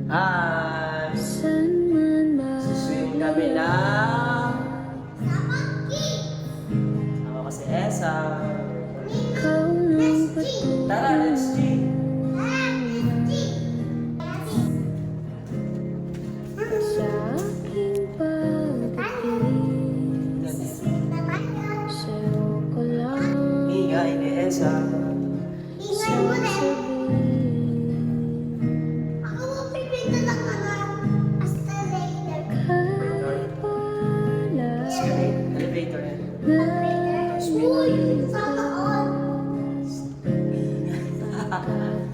Hi! Siswim kami ng... Sama ko si Esa. Tara, let's G! Ingay ni Esa. Elevator yan.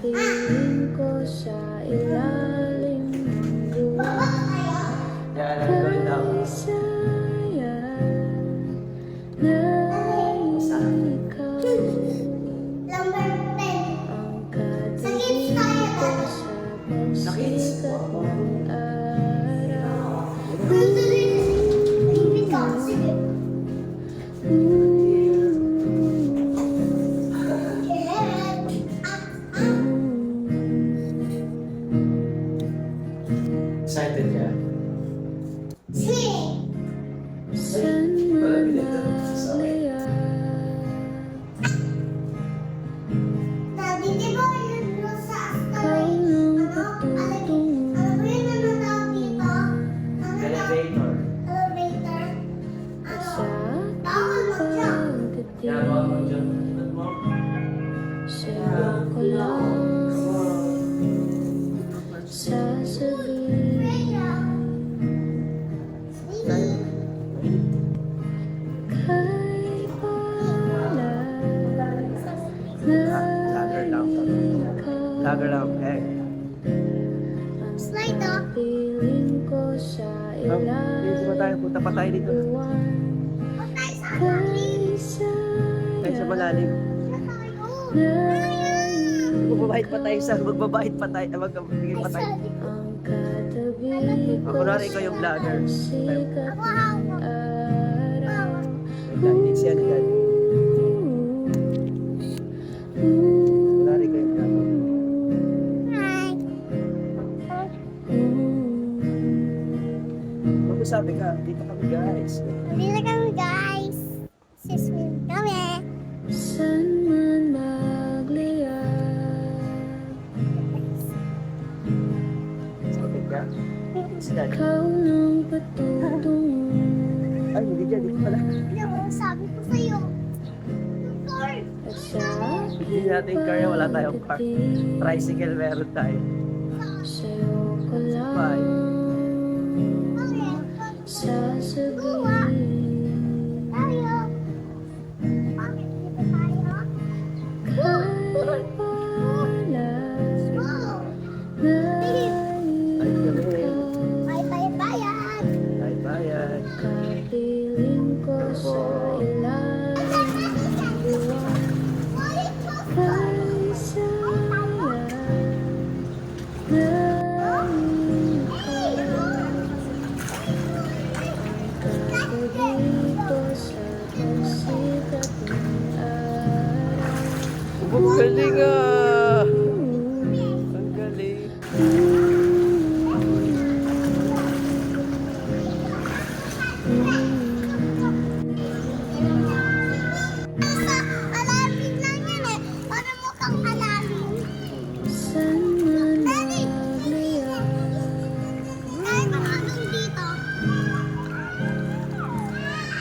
Piling ko sa ilalim ng luwan. Yan, I'm going down. Saya na ikaw ang katabi ko sa pagsikat ng araw. Excited ka? Saan man naglayan, ikaw ang patutungo Elevator. sa aking Ginagawa mo pagdating. dyan. Ikot mo. Sa'yo ko lang sasabihin. Kahit wala Lager lang. Lager lang. Eh. ang piling ko sa Dito ba tayo? ilalim Punta pa tayo dito. ng buwan. Kahit Tayo sa malalim. Magbabahit pa tayo sa... Magbabahit pa tayo. Magbabigay pa tayo. ang katabi ko Kunwari ikaw yung vlogger. sa sikat ng araw. Wait lang, hindi siya nila. Kunwari ikaw yung vlogger. Magsasabi ka, dito kami guys. Saan man magliyan, Sabi ka. Sila. ikaw nang patutungo. Ay, hindi dyan. Dito pala. At sa Hindi natin car yan. Wala tayong car. Tricycle meron tayo. sa'yo ko lang Bye. sasabihin. Kahit wala na Ay, galing. ikaw, Ay, bayan. kapiling ko sa ilalim ng buwan. Kahit saya na ikaw ang katabi ko sa pagsikat ng araw. Ang galing ah! Ang galing. Saan man magliyan,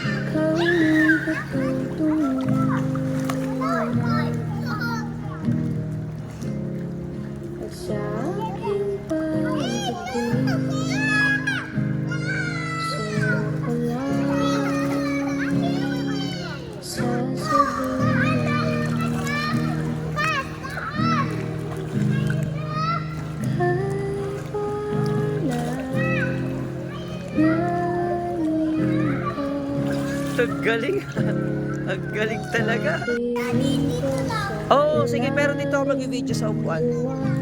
ikaw ang patutungo. At sa aking pagdating, sa'yo ko lang sasabihin. Kahit wala na ikaw, Ang galing. Ang galing talaga. piling ko sa Oo, sige, pero dito ako mag-video sa upuan. buwan.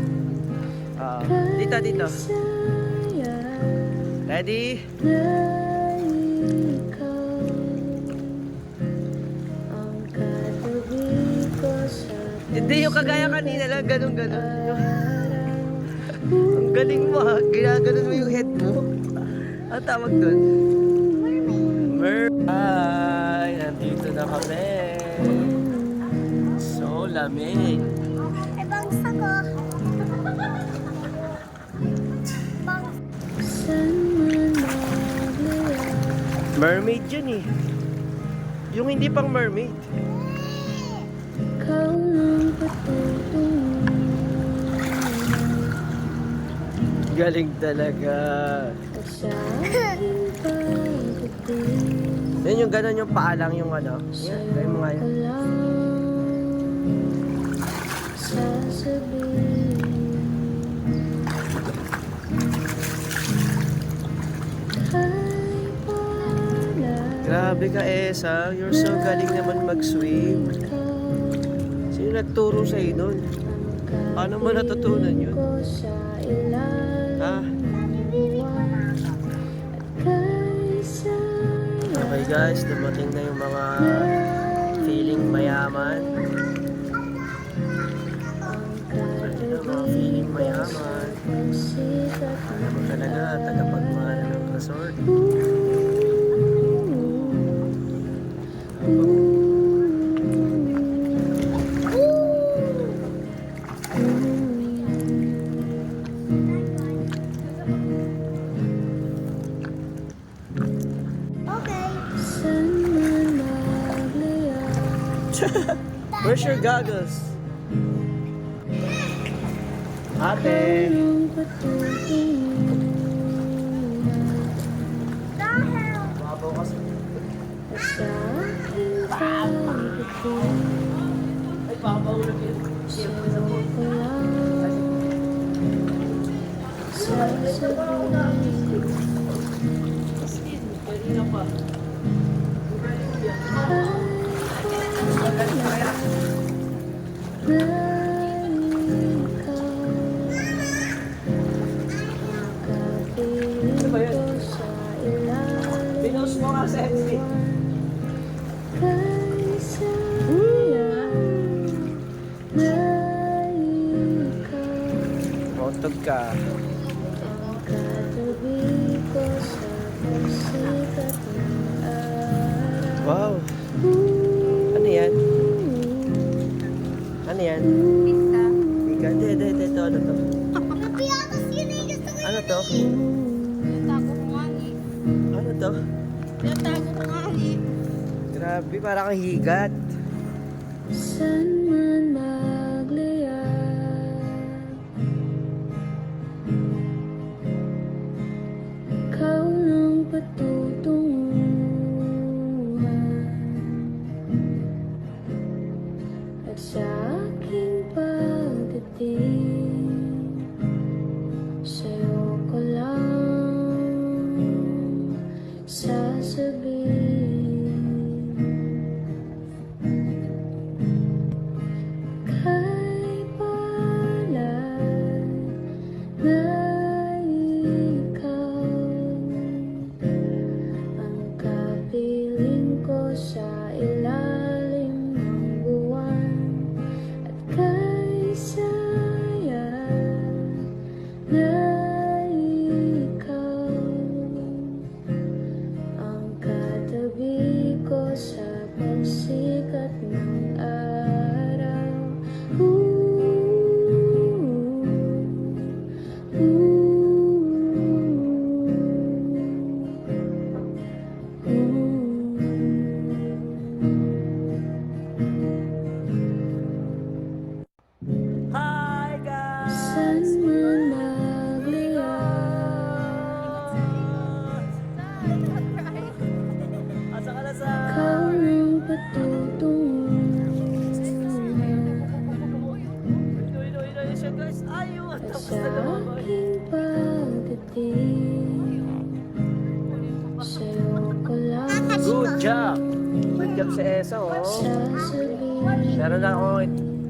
Dito, dito. Saya Ready? na ikaw ang katabi ko sa Hindi yung kagaya kanina lang, ganun. araw. Ang galing mo ha. Ginaganon mo yung head mo. Ang tawag doon? Ay, nandito na kami. So, lamig. Ay, bangsa ko. Mermaid yun eh. Yung hindi pang mermaid. Ikaw lang patutunguhan. Galing talaga. At sa aking pagdating, Yan yung gano'n yung paalang yung ano. Yan, gawin mo nga ko yan. lang sasabihin. Ay, pala, Grabe ka, Esa. You're so galing naman mag-swim. Sino nagturo sa'yo nun? Paano mo natutunan yun? ko sa ilalim Ha? ng buwan. At kaysa Okay guys, dumating na yung mga feeling mayaman. Pwede na mga feeling mayaman. Alam mo talaga, tagapagmana ng resort. Where's your goggles? Ate! Mabaw kasi. Ay, babaw na yun. Kanina pa. Ano ba yun? Pinost mo nga sa FB. Motog ka. Wow. Ano yan? Ano yan? Pizza. Ika, hindi. Ano to? Napiatas yun eh. Gusto ko Ano to? Pinatago ko nga eh. Ano to? Pinatago ko nga eh. Grabe, parang kang higat. Saan man magliyan, ikaw lang patutunguhan. At sa aking pagdating, sa'yo ko lang sasabihin. Kay palad na ikaw ang kapiling ko sa ilalim ng buwan. At kay saya na ikaw ang katabi ko sa pagsikat ng araw. Hi guys! Saan man magliyan, Asa ka na sa... ikaw ang patutunguhan. Ino siya guys. Ayun! At Tapos sa na naman. aking pagdating, sa'yo ko lang Good job! Good job sa Esa, oh. sasabihin. Meron ako,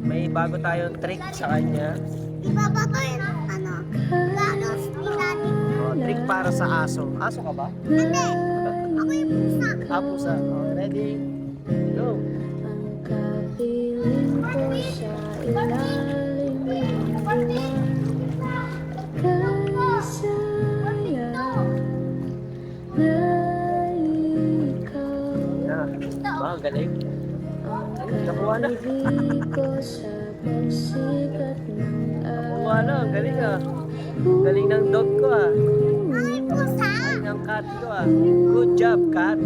may bago tayong trick sa kanya. Di ba ba to yung ano? Galos ni Daddy. Oh, trick para sa aso. Aso ka ba? Hindi. Ako yung pusa. Ah, pusa. Oh, ready? Go! Ang kapiling ko sa ilalim ng buwan. Ba, ang galing. Ang Nakuha na. pag-ibig ko sa pagsikat ng Nakuha na, ang galing ah. Galing ng dog ko ah. Ay, pusa. Galing ng cat ko ah. Good job, cat.